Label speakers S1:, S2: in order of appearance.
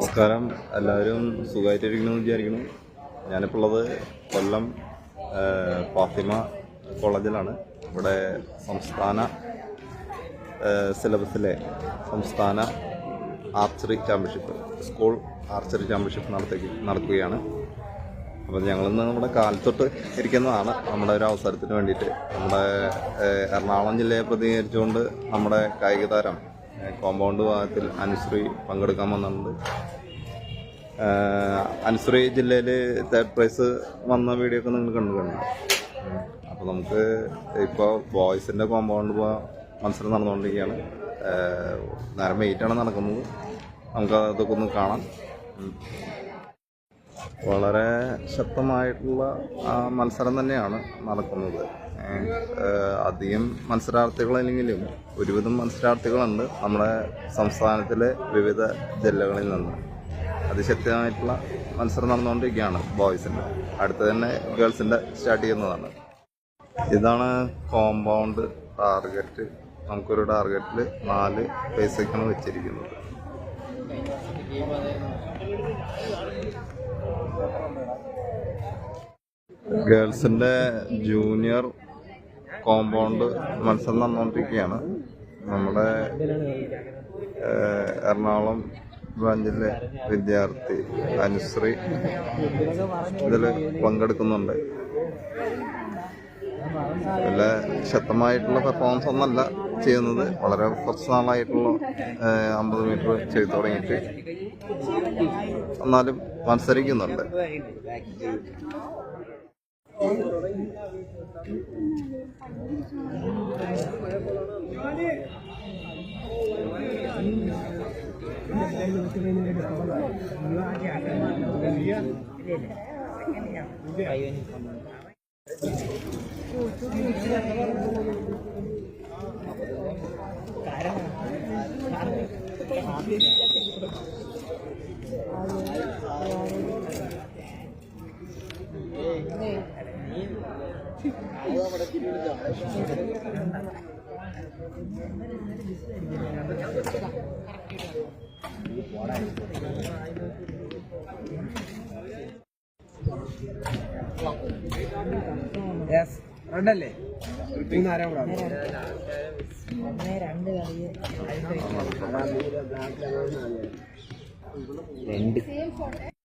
S1: നമസ്കാരം. എല്ലാവരും സുഖമായിട്ടിരിക്കണമെന്ന് വിചാരിക്കുന്നു. ഞാനിപ്പോൾ ഉള്ളത് കൊല്ലം ഫാത്തിമ കോളേജിലാണ്. ഇവിടെ സംസ്ഥാന സിലബസിലെ സംസ്ഥാന archery championship, school archery championship നടക്കുകയാണ്. അപ്പോൾ ഞങ്ങളിന്ന് നമ്മുടെ കാലത്തൊട്ട് ഇരിക്കുന്നതാണ് നമ്മുടെ ഒരു അവസരത്തിന് വേണ്ടിയിട്ട്. നമ്മുടെ എറണാകുളം ജില്ലയെ പ്രതിനിധീകരിച്ചുകൊണ്ട് നമ്മുടെ കായിക താരം കോമ്പൗണ്ട് ഭാഗത്തിൽ അനുശ്രീ പങ്കെടുക്കാൻ വന്നിട്ടുണ്ട്. അനുശ്രീ ജില്ലയിൽ 3rd പ്രൈസ് വന്ന വീഡിയോ ഒക്കെ നിങ്ങൾ കണ്ടു. അപ്പോൾ നമുക്ക് ഇപ്പോൾ ബോയ്സിൻ്റെ കോമ്പൗണ്ട് മത്സരം നടന്നുകൊണ്ടിരിക്കുകയാണ്. നേരം 8 നടക്കുന്നത്. നമുക്ക് അതൊക്കെ ഒന്ന് കാണാം. വളരെ ശക്തമായിട്ടുള്ള മത്സരം തന്നെയാണ് നടക്കുന്നത്. അധികം മത്സരാർത്ഥികളല്ലെങ്കിലും ഒരുവിധം മത്സരാർത്ഥികളുണ്ട് നമ്മുടെ സംസ്ഥാനത്തിലെ വിവിധ ജില്ലകളിൽ നിന്ന്. അതിശക്തമായിട്ടുള്ള മത്സരം നടന്നുകൊണ്ടിരിക്കുകയാണ് ബോയ്സിൻ്റെ. അടുത്ത് തന്നെ ഗേൾസിൻ്റെ സ്റ്റാർട്ട് ചെയ്യുന്നതാണ്. ഇതാണ് കോമ്പൗണ്ട് ടാർഗറ്റ്. നമുക്കൊരു ടാർഗറ്റിൽ 4 പൈസയ്ക്കാണ് വെച്ചിരിക്കുന്നത്. ഗേൾസിൻ്റെ ജൂനിയർ കോമ്പൗണ്ട് മത്സരം നടന്നുകൊണ്ടിരിക്കുകയാണ്. നമ്മുടെ എറണാകുളം ബ്രാഞ്ചിലെ വിദ്യാർത്ഥി അനുശ്രീ ഇതിൽ പങ്കെടുക്കുന്നുണ്ട്. നല്ല ശക്തമായിട്ടുള്ള പെർഫോമൻസ് ഒന്നല്ല ചെയ്യുന്നത്. വളരെ കുറച്ച് നാളായിട്ടുള്ള 50 മീറ്റർ ചെയ്തു തുടങ്ങിയിട്ട്, എന്നാലും മത്സരിക്കുന്നുണ്ട്.
S2: റെഡല്ലേ? 2